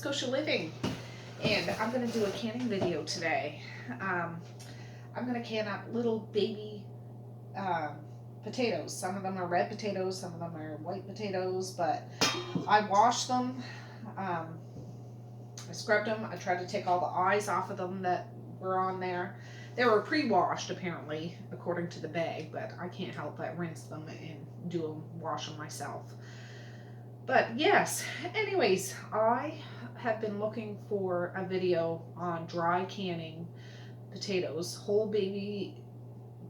Scotia Living, and I'm going to do a canning video today. I'm going to can up little baby potatoes. Some of them are red potatoes, some of them are white potatoes, but I washed them, I scrubbed them, I tried to take all the eyes off of them that were on there. They were pre-washed apparently, according to the bag, but I can't help but rinse them and wash them myself. But yes, anyways, I have been looking for a video on dry canning potatoes, whole baby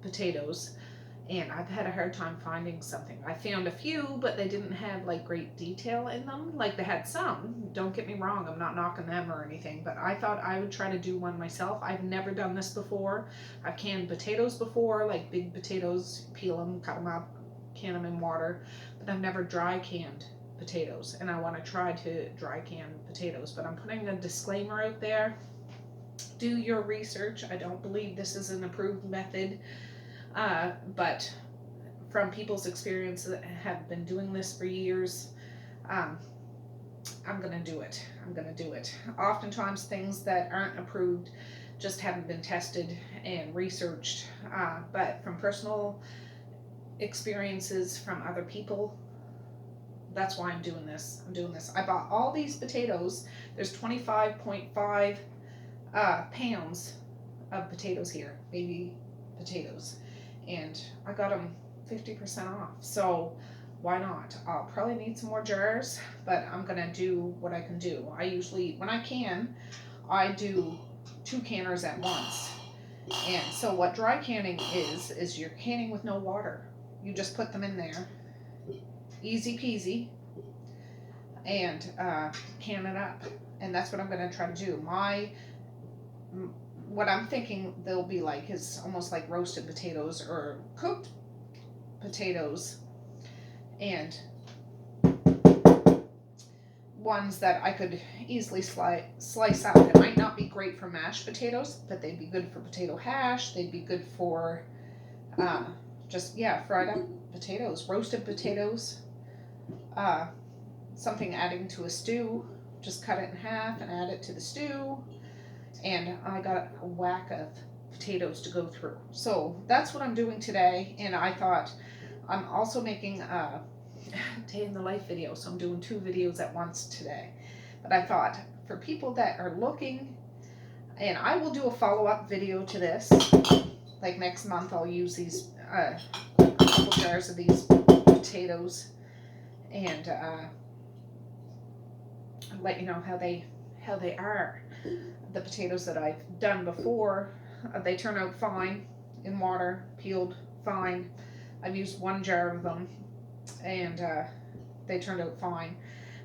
potatoes, and I've had a hard time finding something. I found a few, but they didn't have like great detail in them. Like they had some, don't get me wrong, I'm not knocking them or anything, but I thought I would try to do one myself. I've never done this before. I've canned potatoes before, like big potatoes, peel them, cut them up, can them in water, but I've never dry canned potatoes, and I want to try to dry can potatoes. But I'm putting a disclaimer out there: do your research. I don't believe this is an approved method, but from people's experience that have been doing this for years, I'm gonna do it. Oftentimes things that aren't approved just haven't been tested and researched, but from personal experiences from other people, that's why I'm doing this. I bought all these potatoes. There's 25.5 pounds of potatoes here, baby potatoes, and I got them 50% off. So why not? I'll probably need some more jars, but I'm gonna do what I can do. I usually, when I can, I do 2 canners at once. And so what dry canning is you're canning with no water. You just put them in there, easy peasy, and can it up. And that's what I'm going to try to do. What I'm thinking they'll be like is almost like roasted potatoes or cooked potatoes, and ones that I could easily slice up. It might not be great for mashed potatoes, but they'd be good for potato hash. They'd be good for fried up potatoes, roasted potatoes, something adding to a stew. Just cut it in half and add it to the stew, and I got a whack of potatoes to go through. So that's what I'm doing today. And I thought, I'm also making a day in the life video, so I'm doing 2 videos at once today. But I thought, for people that are looking, and I will do a follow-up video to this, like next month. I'll use these a couple jars of these potatoes, and let you know how they are. The potatoes that I've done before, they turn out fine in water, peeled fine. I've used 1 jar of them, and they turned out fine.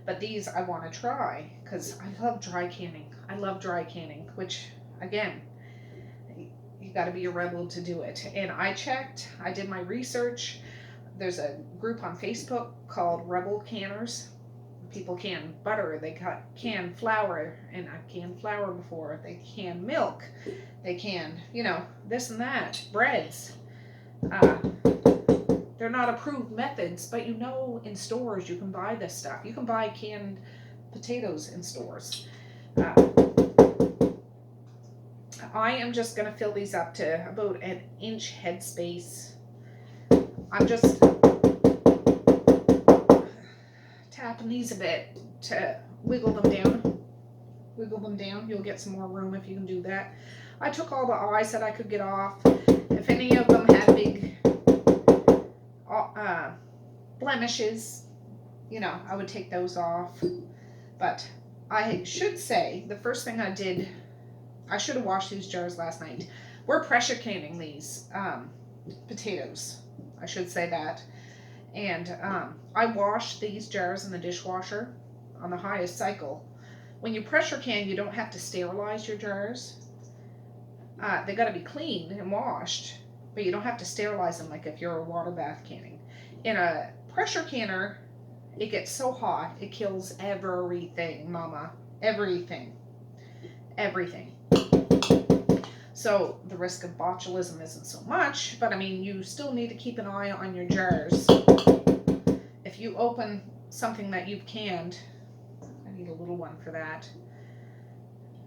But these I want to try because I love dry canning. Which, again, you got to be a rebel to do it. And I did my research. There's a group on Facebook called Rebel Canners. People can butter, they can flour, and I've canned flour before. They can milk, they can, this and that, breads. They're not approved methods, but in stores you can buy this stuff. You can buy canned potatoes in stores. I am just going to fill these up to about an inch headspace. I'm just tapping these a bit to wiggle them down. You'll get some more room if you can do that. I took all the eyes that I could get off. If any of them had big blemishes, I would take those off. But I should say, the first thing I did, I should have washed these jars last night. We're pressure canning these potatoes, I should say that. And I washed these jars in the dishwasher on the highest cycle. When you pressure can, you don't have to sterilize your jars. They got to be cleaned and washed, but you don't have to sterilize them like if you're a water bath canning. In a pressure canner, it gets so hot, it kills everything, mama. Everything. So the risk of botulism isn't so much, but I mean, you still need to keep an eye on your jars. If you open something that you've canned, need a little one for that.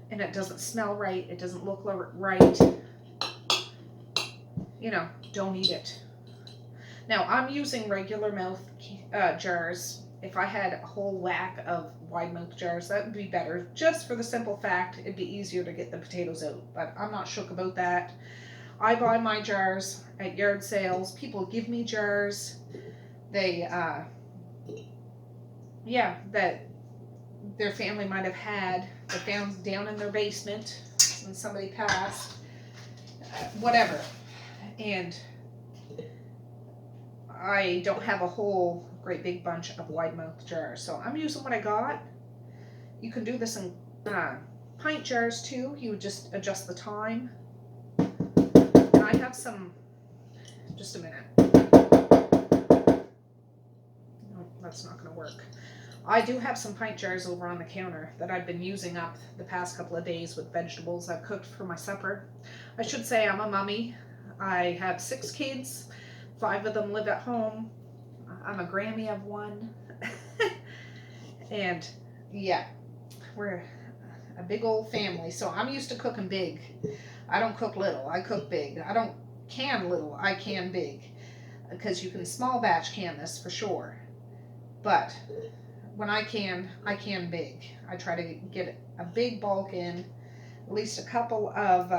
And it doesn't smell right. It doesn't look right. You know, don't eat it. Now, I'm using regular mouth jars. If I had a whole whack of wide mouth jars, that would be better. Just for the simple fact, it'd be easier to get the potatoes out. But I'm not shook about that. I buy my jars at yard sales. People give me jars. They, that their family might have had. They found down in their basement when somebody passed. Whatever. And I don't have a whole great big bunch of wide mouth jars. So I'm using what I got. You can do this in pint jars too. You would just adjust the time. And I have some, just a minute. No, that's not going to work. I do have some pint jars over on the counter that I've been using up the past couple of days with vegetables I've cooked for my supper. I should say I'm a mummy. I have 6 kids. 5 of them live at home. I'm a Grammy of 1. And yeah, we're a big old family. So I'm used to cooking big. I don't cook little, I cook big. I don't can little, I can big. Because you can small batch can this for sure. But when I can big. I try to get a big bulk in, at least a couple of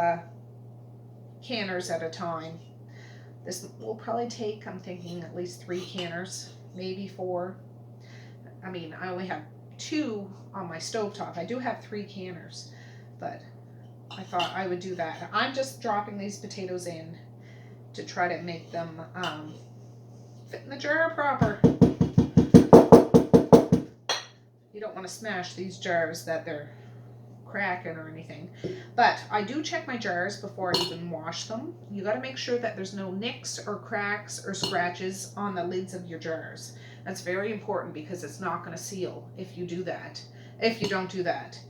canners at a time. This will probably take, I'm thinking, at least 3 canners, maybe 4. I mean, I only have 2 on my stovetop. I do have 3 canners, but I thought I would do that. I'm just dropping these potatoes in to try to make them fit in the jar proper. You don't want to smash these jars that they're cracking or anything. But I do check my jars before I even wash them. You got to make sure that there's no nicks or cracks or scratches on the lids of your jars. That's very important because it's not going to seal if you do that. If you don't do that.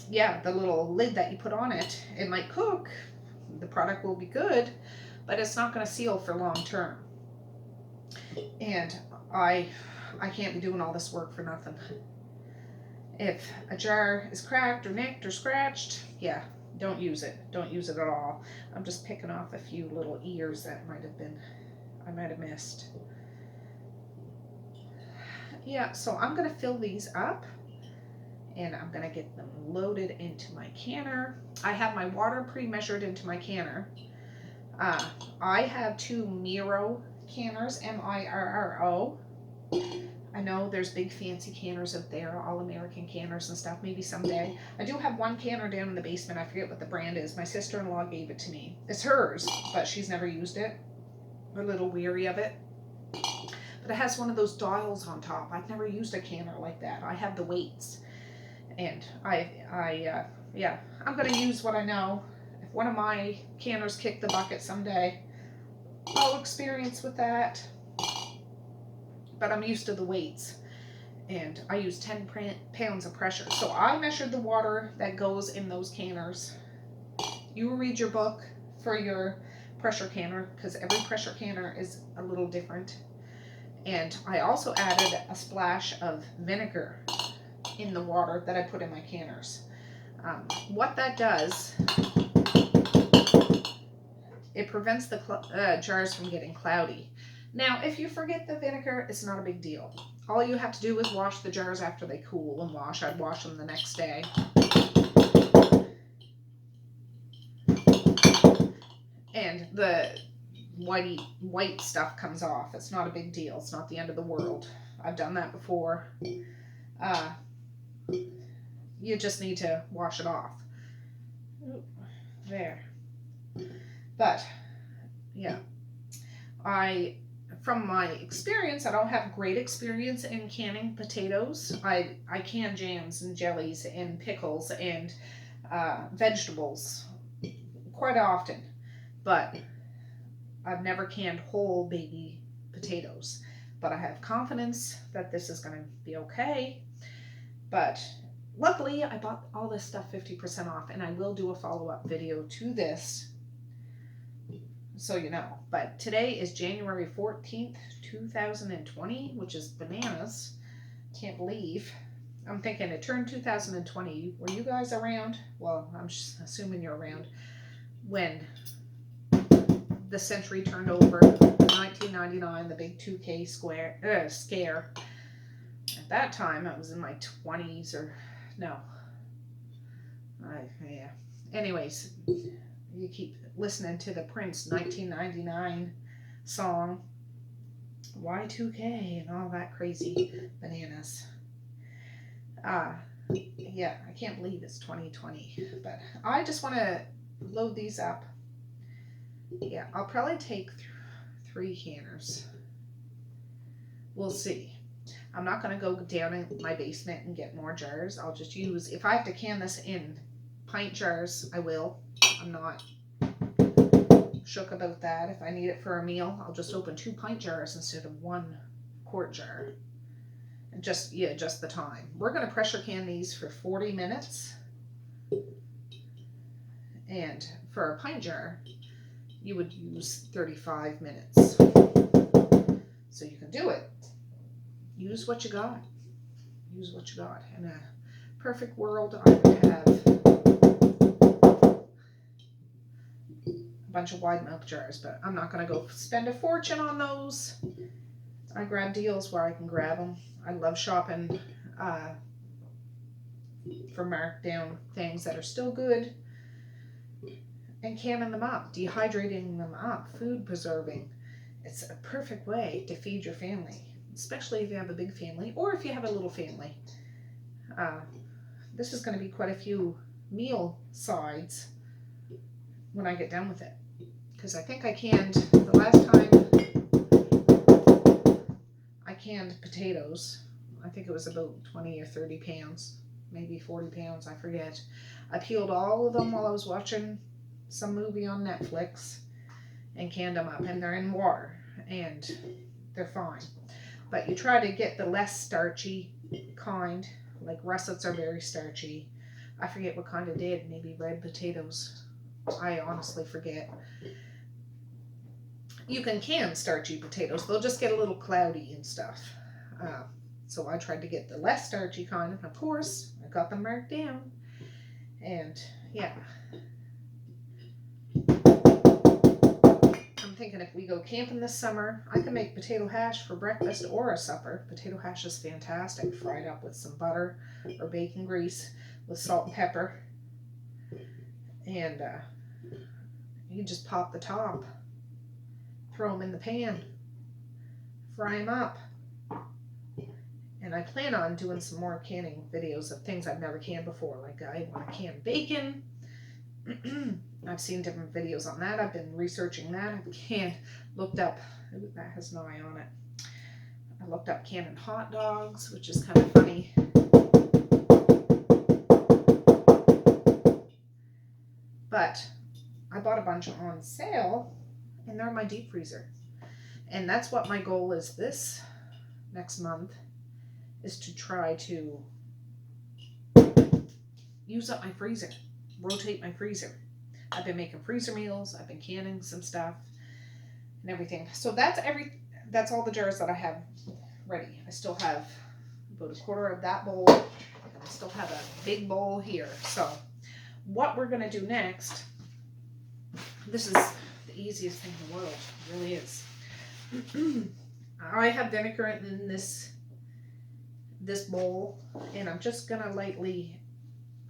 The little lid that you put on it, it might cook. The product will be good, but it's not going to seal for long term. And I can't be doing all this work for nothing. If a jar is cracked or nicked or scratched, don't use it. Don't use it at all. I'm just picking off a few little ears that I might have missed. Yeah, so I'm going to fill these up and I'm going to get them loaded into my canner. I have my water pre-measured into my canner. I have 2 Miro canners, M-I-R-R-O. I know there's big fancy canners out there, all American canners and stuff, maybe someday. I do have 1 canner down in the basement. I forget what the brand is. My sister-in-law gave it to me. It's hers, but she's never used it. We're a little weary of it. But it has one of those dials on top. I've never used a canner like that. I have the weights. And I'm going to use what I know. If one of my canners kick the bucket someday, I'll experience with that. But I'm used to the weights, and I use 10 pounds of pressure. So I measured the water that goes in those canners. You read your book for your pressure canner, because every pressure canner is a little different. And I also added a splash of vinegar in the water that I put in my canners. What that does, it prevents the jars from getting cloudy. Now, if you forget the vinegar, it's not a big deal. All you have to do is wash the jars after they cool and wash. I'd wash them the next day. And the white stuff comes off. It's not a big deal. It's not the end of the world. I've done that before. You just need to wash it off. There. But, yeah. From my experience, I don't have great experience in canning potatoes. I can jams and jellies and pickles and vegetables quite often, but I've never canned whole baby potatoes. But I have confidence that this is going to be okay. But luckily, I bought all this stuff 50% off, and I will do a follow-up video to this, so you know. But today is January 14th, 2020, which is bananas. Can't believe. I'm thinking it turned 2020. Were you guys around? Well, I'm just assuming you're around when the century turned over. 1999, the big 2K scare. At that time, I was in my 20s or no. Yeah. Anyways, you keep listening to the Prince 1999 song, Y2K, and all that crazy bananas. Yeah, I can't believe it's 2020, but I just want to load these up. Yeah, I'll probably take 3 canners. We'll see. I'm not going to go down in my basement and get more jars. I'll just use, if I have to can this in pint jars, I will. I'm not shook about that. If I need it for a meal, I'll just open 2 pint jars instead of 1 quart jar. And just the time. We're going to pressure can these for 40 minutes. And for a pint jar, you would use 35 minutes. So you can do it. Use what you got. Use what you got. In a perfect world, I would have a bunch of wide mouth jars, but I'm not going to go spend a fortune on those. I grab deals where I can grab them. I love shopping for marked down things that are still good and canning them up, dehydrating them up, food preserving. It's a perfect way to feed your family, especially if you have a big family or if you have a little family. This is going to be quite a few meal sides when I get done with it, because I think I canned, the last time I canned potatoes, I think it was about 20 or 30 pounds, maybe 40 pounds, I forget. I peeled all of them while I was watching some movie on Netflix and canned them up, and they're in water and they're fine. But you try to get the less starchy kind, like russets are very starchy. I forget what kind I did, maybe red potatoes. I honestly forget. You can can starchy potatoes, they'll just get a little cloudy and stuff. So I tried to get the less starchy kind, and of course, I got them marked down. And yeah. I'm thinking if we go camping this summer, I can make potato hash for breakfast or a supper. Potato hash is fantastic, fried up with some butter or bacon grease with salt and pepper. And you just pop the top, throw them in the pan, fry them up. And I plan on doing some more canning videos of things I've never canned before. Like I want to can bacon. I've seen different videos on that. I've been researching that. I've looked up, ooh, that has an eye on it. I looked up canning hot dogs, which is kind of funny. But I bought a bunch on sale, and they're in my deep freezer. And that's what my goal is this next month, is to try to use up my freezer, rotate my freezer. I've been making freezer meals, I've been canning some stuff and everything. So that's all the jars that I have ready. I still have about a quarter of that bowl, and I still have a big bowl here. So what we're going to do next, this is the easiest thing in the world, it really is. I have vinegar in this bowl, and I'm just going to lightly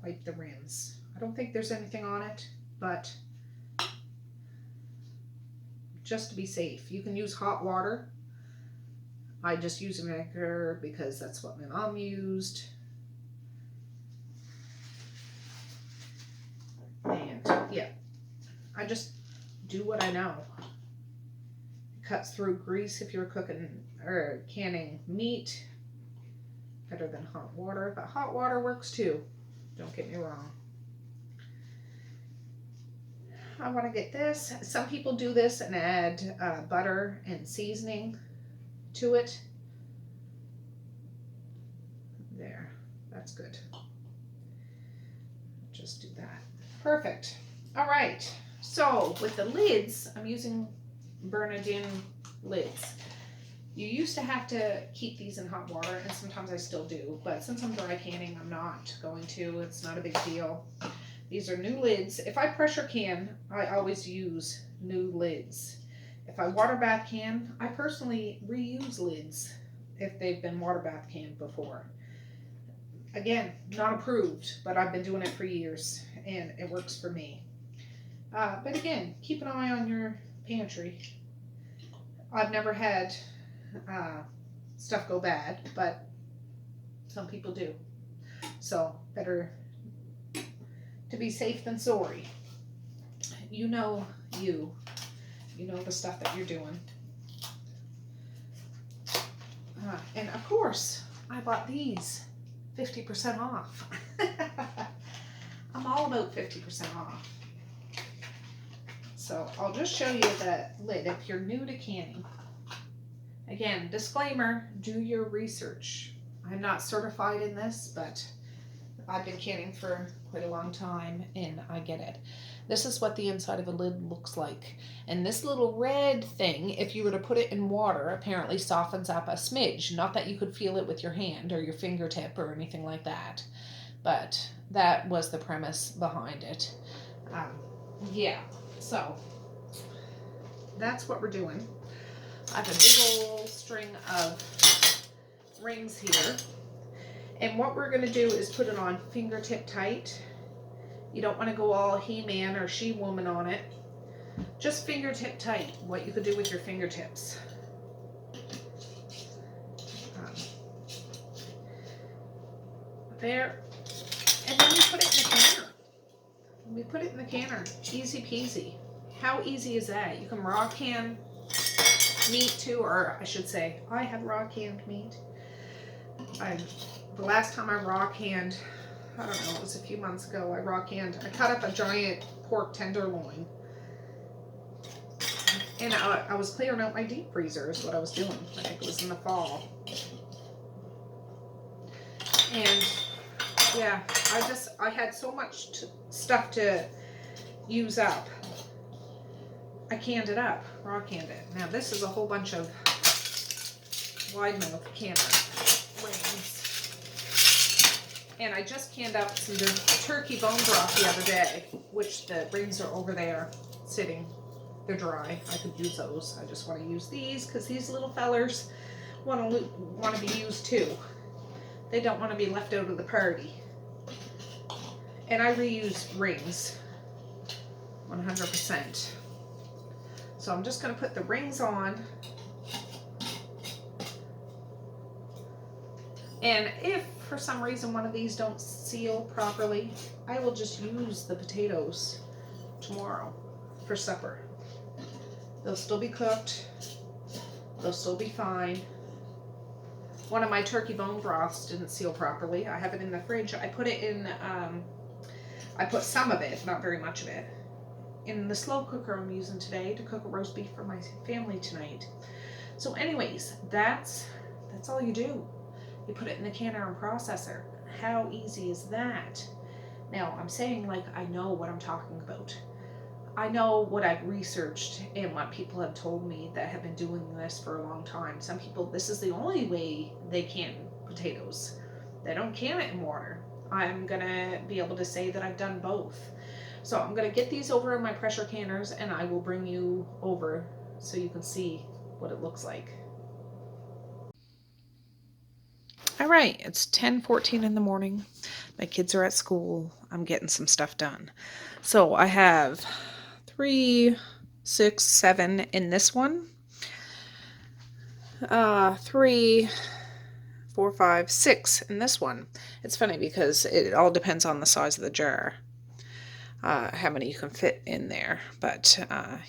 wipe the rims. I don't think there's anything on it, but just to be safe. You can use hot water. I just use vinegar because that's what my mom used. And yeah, I just do what I know. It cuts through grease if you're cooking or canning meat. Better than hot water, but hot water works too. Don't get me wrong. I want to get this. Some people do this and add butter and seasoning to it. There, that's good. Just do that. Perfect. All right. So with the lids, I'm using Bernardin lids. You used to have to keep these in hot water, and sometimes I still do, but since I'm dry canning, I'm not going to. It's not a big deal. These are new lids. If I pressure can, I always use new lids. If I water bath can, I personally reuse lids if they've been water bath canned before. Again, not approved, but I've been doing it for years, and it works for me. But again, keep an eye on your pantry. I've never had stuff go bad, but some people do. So better to be safe than sorry. You know the stuff that you're doing. And of course, I bought these 50% off. I'm all about 50% off. So I'll just show you the lid if you're new to canning. Again, disclaimer, do your research. I'm not certified in this, but I've been canning for quite a long time and I get it. This is what the inside of a lid looks like. And this little red thing, if you were to put it in water, apparently softens up a smidge. Not that you could feel it with your hand or your fingertip or anything like that. But that was the premise behind it. Yeah, so that's what we're doing. I have a big old string of rings here. And what we're going to do is put it on fingertip tight. You don't want to go all He-Man or She-Woman on it. Just fingertip tight, what you could do with your fingertips. There. And then we put it in the canner. We put it in the canner. Easy peasy. How easy is that? You can raw can meat too, or I should say, I have raw canned meat. The last time I raw canned, I don't know, it was a few months ago, I cut up a giant pork tenderloin. And I was clearing out my deep freezer is what I was doing. I think it was in the fall. And yeah, I had so much stuff to use up. I canned it up, raw canned it. Now this is a whole bunch of wide mouth canner rings. And I just canned up some turkey bone broth the other day, which the rings are over there sitting. They're dry. I could use those. I just want to use these because these little fellers want to be used too. They don't want to be left out of the party. And I reuse rings 100%. So I'm just going to put the rings on. And if for some reason one of these don't seal properly, I will just use the potatoes tomorrow for supper. They'll still be cooked. They'll still be fine. One of my turkey bone broths didn't seal properly. I have it in the fridge. I put it in, I put some of it, not very much of it, in the slow cooker I'm using today to cook a roast beef for my family tonight. So anyways, that's all you do. You put it in the canner and processor. How easy is that? Now, I'm saying like I know what I'm talking about. I know what I've researched and what people have told me that have been doing this for a long time. Some people, this is the only way they can potatoes. They don't can it in water. I'm gonna be able to say that I've done both. So I'm gonna get these over in my pressure canners and I will bring you over so you can see what it looks like. All right, it's 10:14 in the morning. My kids are at school. I'm getting some stuff done. So I have 3, 6, 7 in this one. 3, 4, 5, 6 in this one. It's funny because it all depends on the size of the jar. How many you can fit in there. But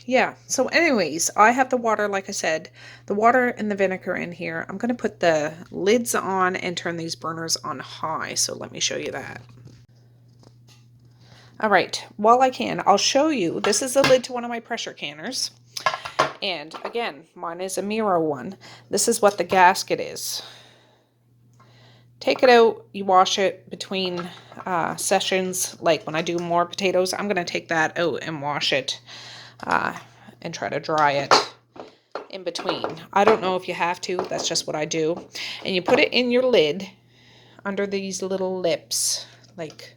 yeah, so anyways, I have the water, like I said, the water and the vinegar in here. I'm going to put the lids on and turn these burners on high. So let me show you that. All right, while I can, I'll show you. This is the lid to one of my pressure canners. And again, mine is a Miro one. This is what the gasket is. Take it out, you wash it between sessions. Like when I do more potatoes, I'm going to take that out and wash it and try to dry it. in between. I don't know if you have to. That's just what I do. And you put it in your lid under these little lips. Like,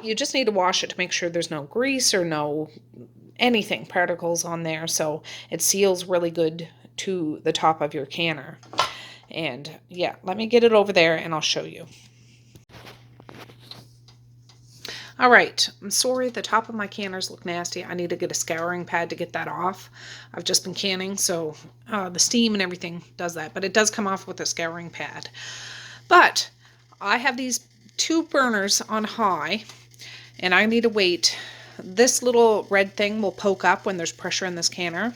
you just need to wash it to make sure there's no grease or no anything, particles on there. So it seals really good to the top of your canner. And yeah, let me get it over there and I'll show you. All right, I'm sorry, the top of my canners look nasty. I need to get a scouring pad to get that off. I've just been canning, so the steam and everything does that, but it does come off with a scouring pad. But I have these 2 burners on high, and I need to wait. This little red thing will poke up when there's pressure in this canner.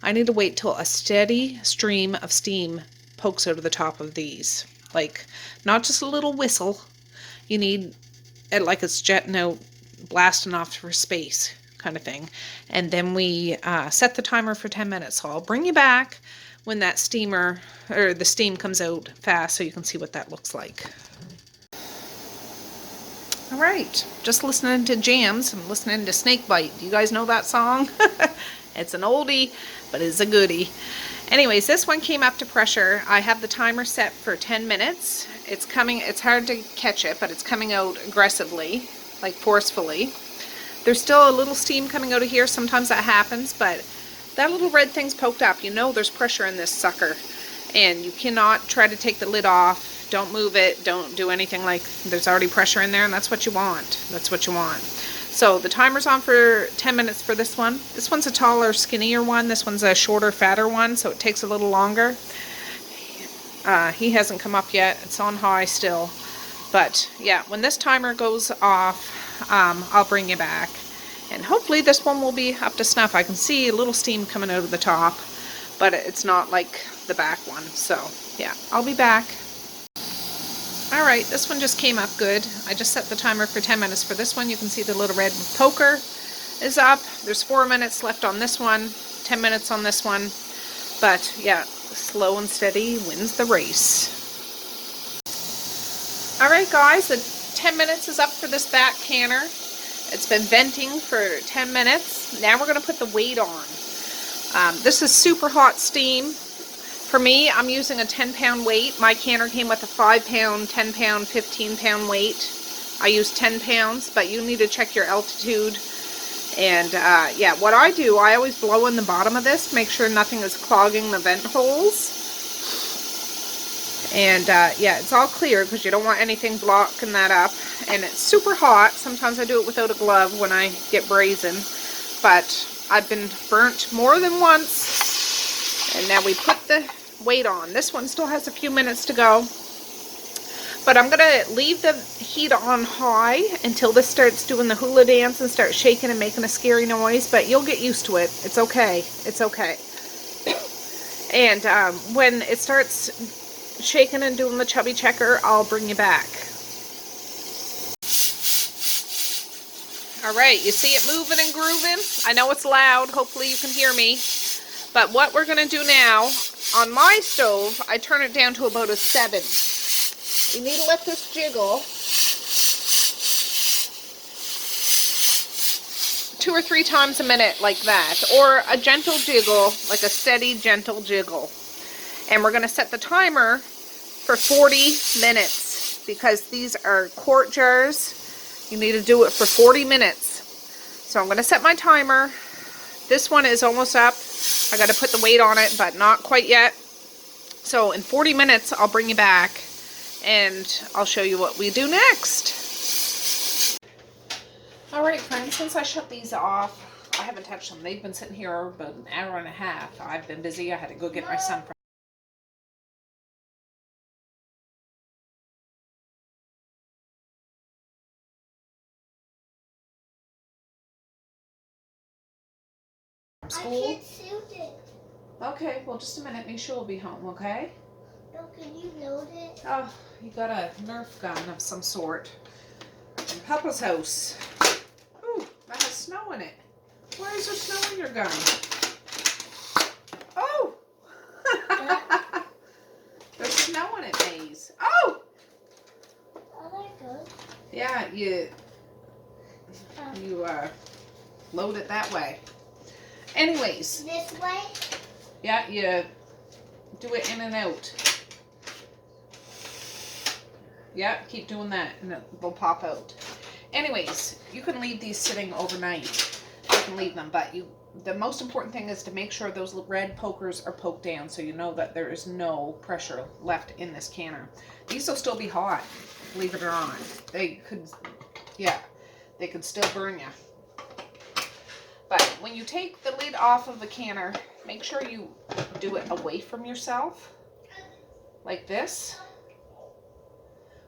I need to wait till a steady stream of steam pokes out of the top of these. Like, not just a little whistle. You need it like it's jetting out, blasting off for space kind of thing. And then we set the timer for 10 minutes. So I'll bring you back when that steamer, or the steam comes out fast so you can see what that looks like. All right, just listening to jams. I'm listening to Snakebite. Do you guys know that song? It's an oldie, but it's a goodie. Anyways, this one came up to pressure. I have the timer set for 10 minutes. It's coming, it's hard to catch it, but it's coming out aggressively, like forcefully. There's still a little steam coming out of here. Sometimes that happens, but that little red thing's poked up. You know there's pressure in this sucker. And you cannot try to take the lid off. Don't move it. Don't do anything like there's already pressure in there, and that's what you want. That's what you want. So the timer's on for 10 minutes for this one. This one's a taller, skinnier one. This one's a shorter, fatter one, so it takes a little longer. He hasn't come up yet. It's on high still. But yeah, when this timer goes off, I'll bring you back. And hopefully this one will be up to snuff. I can see a little steam coming out of the top, but it's not like the back one. So yeah, I'll be back. All right, this one just came up good. I just set the timer for 10 minutes for this one. You can see the little red poker is up. There's 4 minutes left on this one, 10 minutes on this one. But yeah, slow and steady wins the race. All right, guys, the 10 minutes is up for this back canner. It's been venting for 10 minutes. Now we're gonna put the weight on. This is super hot steam. For me, I'm using a 10-pound weight. My canner came with a 5-pound, 10-pound, 15-pound weight. I use 10 pounds, but you need to check your altitude. And yeah, what I do, I always blow in the bottom of this to make sure nothing is clogging the vent holes. And yeah, it's all clear because you don't want anything blocking that up. And it's super hot. Sometimes I do it without a glove when I get brazen. But I've been burnt more than once. And now we put the weight on. This one still has a few minutes to go. But I'm going to leave the heat on high until this starts doing the hula dance and starts shaking and making a scary noise. But you'll get used to it. It's okay. It's okay. And when it starts shaking and doing the chubby checker, I'll bring you back. Alright, you see it moving and grooving? I know it's loud. Hopefully you can hear me. But what we're going to do now, on my stove, I turn it down to about a 7. You need to let this jiggle 2 or 3 times a minute like that. Or a gentle jiggle, like a steady, gentle jiggle. And we're going to set the timer for 40 minutes. Because these are quart jars. You need to do it for 40 minutes. So I'm going to set my timer. This one is almost up. I got to put the weight on it, but not quite yet. So in 40 minutes, I'll bring you back and I'll show you what we do next. All right, friends, since I shut these off, I haven't touched them. They've been sitting here about an hour and a half. I've been busy. I had to go get my son from school. I can't shoot it. Okay, well, just a minute. Make sure we'll be home, okay? No, can you load it? Oh, you got a Nerf gun of some sort. In Papa's house. Ooh, that has snow in it. Where is there snow in your gun? Oh! There's snow in it, Maze. Oh! Oh, there it goes. Yeah, you load it that way. Anyways. This way? Yeah, you do it in and out. Yeah, keep doing that and they'll pop out. Anyways, you can leave these sitting overnight. You can leave them, but the most important thing is to make sure those red pokers are poked down so you know that there is no pressure left in this canner. These will still be hot, believe it or not. They could still burn you. But when you take the lid off of the canner, make sure you do it away from yourself, like this.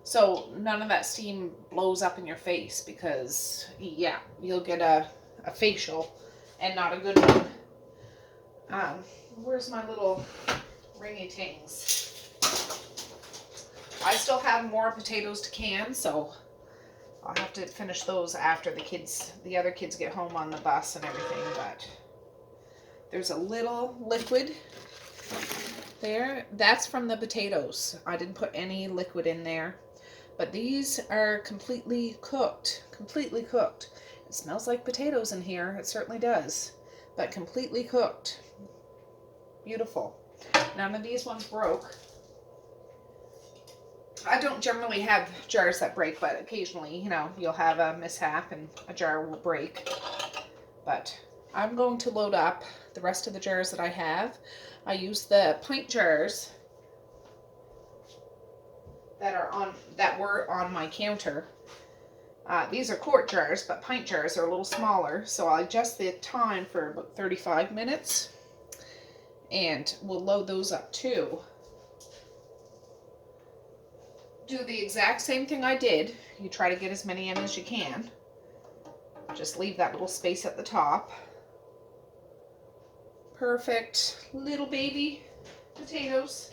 So none of that steam blows up in your face because, yeah, you'll get a facial and not a good one. Where's my little ringy tings? I still have more potatoes to can, so I'll have to finish those after the other kids get home on the bus and everything, but there's a little liquid there. That's from the potatoes. I didn't put any liquid in there, but these are completely cooked, completely cooked. It smells like potatoes in here. It certainly does, but completely cooked. Beautiful. None of these ones broke. I don't generally have jars that break, but occasionally, you know, you'll have a mishap and a jar will break. But I'm going to load up the rest of the jars that I have. I use the pint jars that were on my counter. These are quart jars, but pint jars are a little smaller, so I'll adjust the time for about 35 minutes, and we'll load those up too. Do the exact same thing I did. You try to get as many in as you can. Just leave that little space at the top. Perfect little baby potatoes.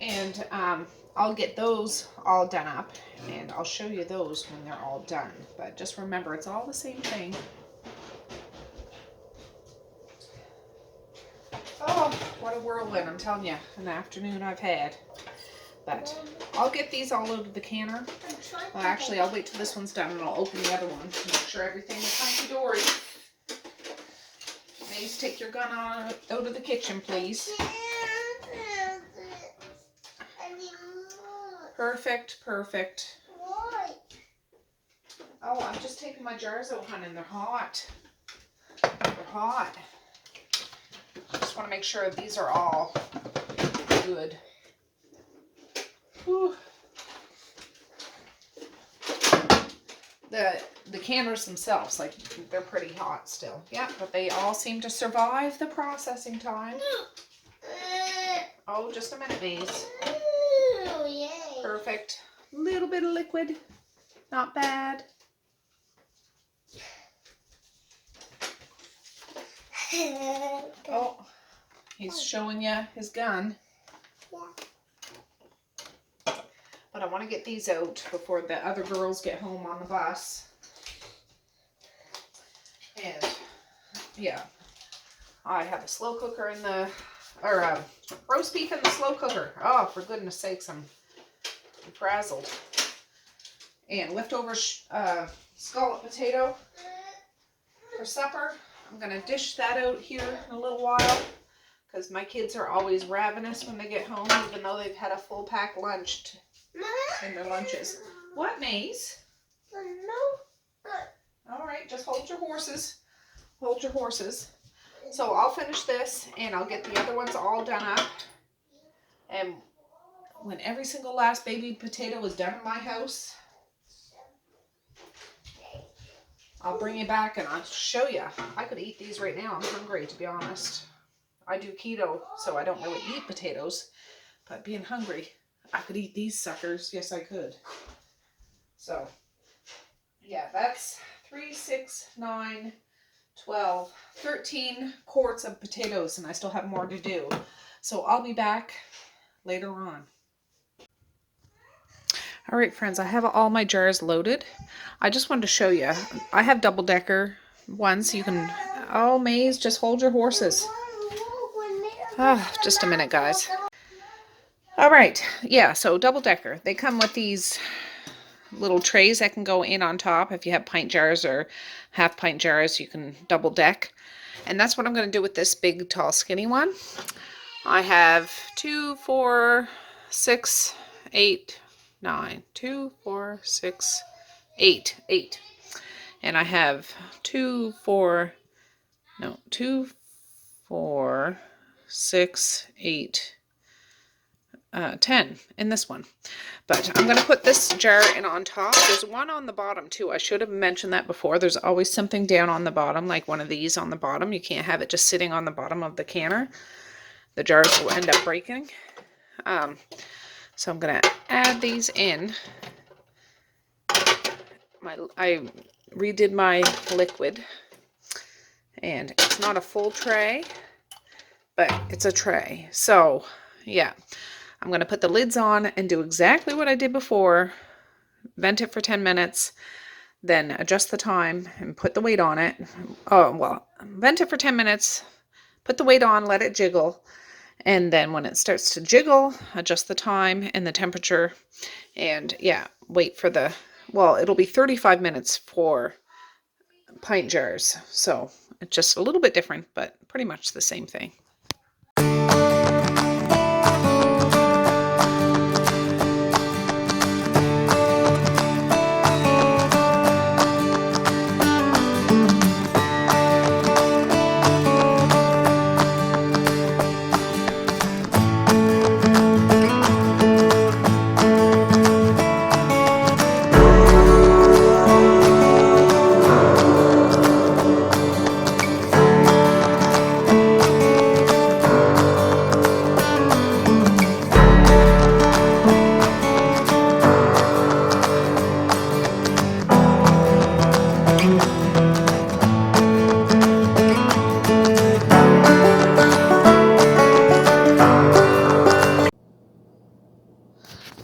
And I'll get those all done up and I'll show you those when they're all done. But just remember, it's all the same thing. Oh, what a whirlwind, I'm telling you, an afternoon I've had. But I'll get these all out of the canner. Well, actually, I'll wait till this one's done and I'll open the other one to make sure everything is hunky-dory. Please take your gun out of the kitchen, please. Perfect, perfect. Oh, I'm just taking my jars out, honey, and they're hot. They're hot. I just want to make sure these are all good. Whew. The canners themselves, like, they're pretty hot still. Yeah, but they all seem to survive the processing time. Oh, just a minute, Maze. Perfect. Little bit of liquid. Not bad. Oh, he's showing you his gun. But I want to get these out before the other girls get home on the bus. And yeah, I have a slow cooker in the, or roast beef in the slow cooker. Oh, for goodness sakes, I'm frazzled. And leftover scallop potato for supper. I'm going to dish that out here in a little while because my kids are always ravenous when they get home, even though they've had a full pack lunch in their lunches. What, Maze? All right, just hold your horses. Hold your horses. So I'll finish this and I'll get the other ones all done up. And when every single last baby potato is done in my house, I'll bring you back and I'll show you. I could eat these right now. I'm hungry, to be honest. I do keto, so I don't really eat potatoes. But being hungry, I could eat these suckers. Yes, I could. So, yeah, that's 3, 6, 9, 12, 13 quarts of potatoes, and I still have more to do. So I'll be back later on. All right, friends, I have all my jars loaded. I just wanted to show you. I have double-decker ones. You can, oh, Maze, just hold your horses. Just a minute, guys. All right, yeah, so double-decker. They come with these little trays that can go in on top. If you have pint jars or half pint jars, you can double deck. And that's what I'm going to do with this big, tall, skinny one. I have 2, 4, 6, 8, 9, 2, 4, 6, 8. And I have 2, 4, 6, 8, 10 in this one. But I'm going to put this jar in on top. There's one on the bottom too. I should have mentioned that before. There's always something down on the bottom, like one of these on the bottom. You can't have it just sitting on the bottom of the canner. The jars will end up breaking. So I'm going to add these in. I redid my liquid. And it's not a full tray, but it's a tray. So, yeah. I'm going to put the lids on and do exactly what I did before. Vent it for 10 minutes, then adjust the time and put the weight on it. Oh, well, vent it for 10 minutes, put the weight on, let it jiggle. And then when it starts to jiggle, adjust the time and the temperature. And yeah, wait for the, well, it'll be 35 minutes for pint jars. So it's just a little bit different, but pretty much the same thing.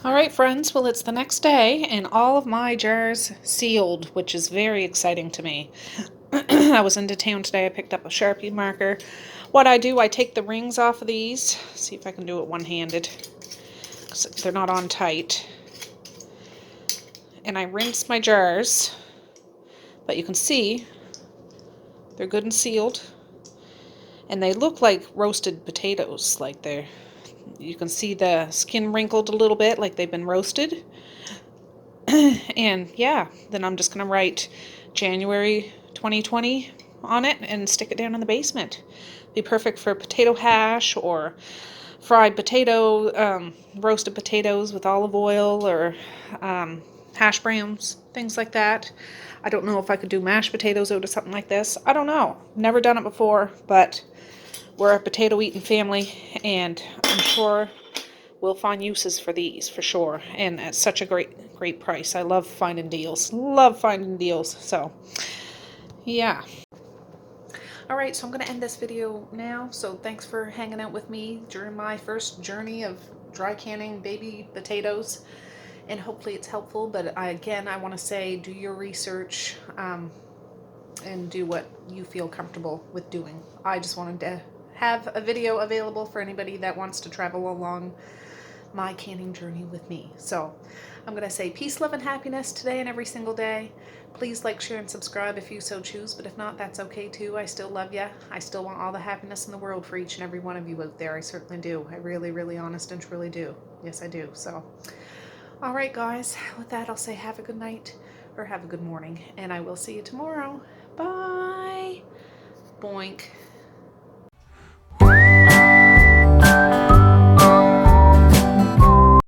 Alright friends, well it's the next day and all of my jars sealed, which is very exciting to me. I was into town today, I picked up a Sharpie marker. What I do, I take the rings off of these, see if I can do it one-handed, because they're not on tight. And I rinse my jars, but you can see they're good and sealed. And they look like roasted potatoes, like you can see the skin wrinkled a little bit, like they've been roasted. And yeah, then I'm just going to write January 2020 on it and stick it down in the basement. Be perfect for potato hash or fried potato, roasted potatoes with olive oil, or hash browns, things like that. I don't know if I could do mashed potatoes out of something like this. I don't know. Never done it before, but we're a potato eating family, and I'm sure we'll find uses for these for sure. And at such a great price. I love finding deals. Love finding deals. So, yeah. Alright, so I'm going to end this video now. So thanks for hanging out with me during my first journey of dry canning baby potatoes. And hopefully it's helpful. But again, I want to say do your research and do what you feel comfortable with doing. I just wanted to have a video available for anybody that wants to travel along my canning journey with me. So I'm going to say peace, love, and happiness today and every single day. Please like, share, and subscribe if you so choose, but if not, that's okay too. I still love you. I still want all the happiness in the world for each and every one of you out there. I certainly do. I really, really honest and truly do. Yes, I do. So, all right, guys, with that, I'll say have a good night or have a good morning, and I will see you tomorrow. Bye. Boink.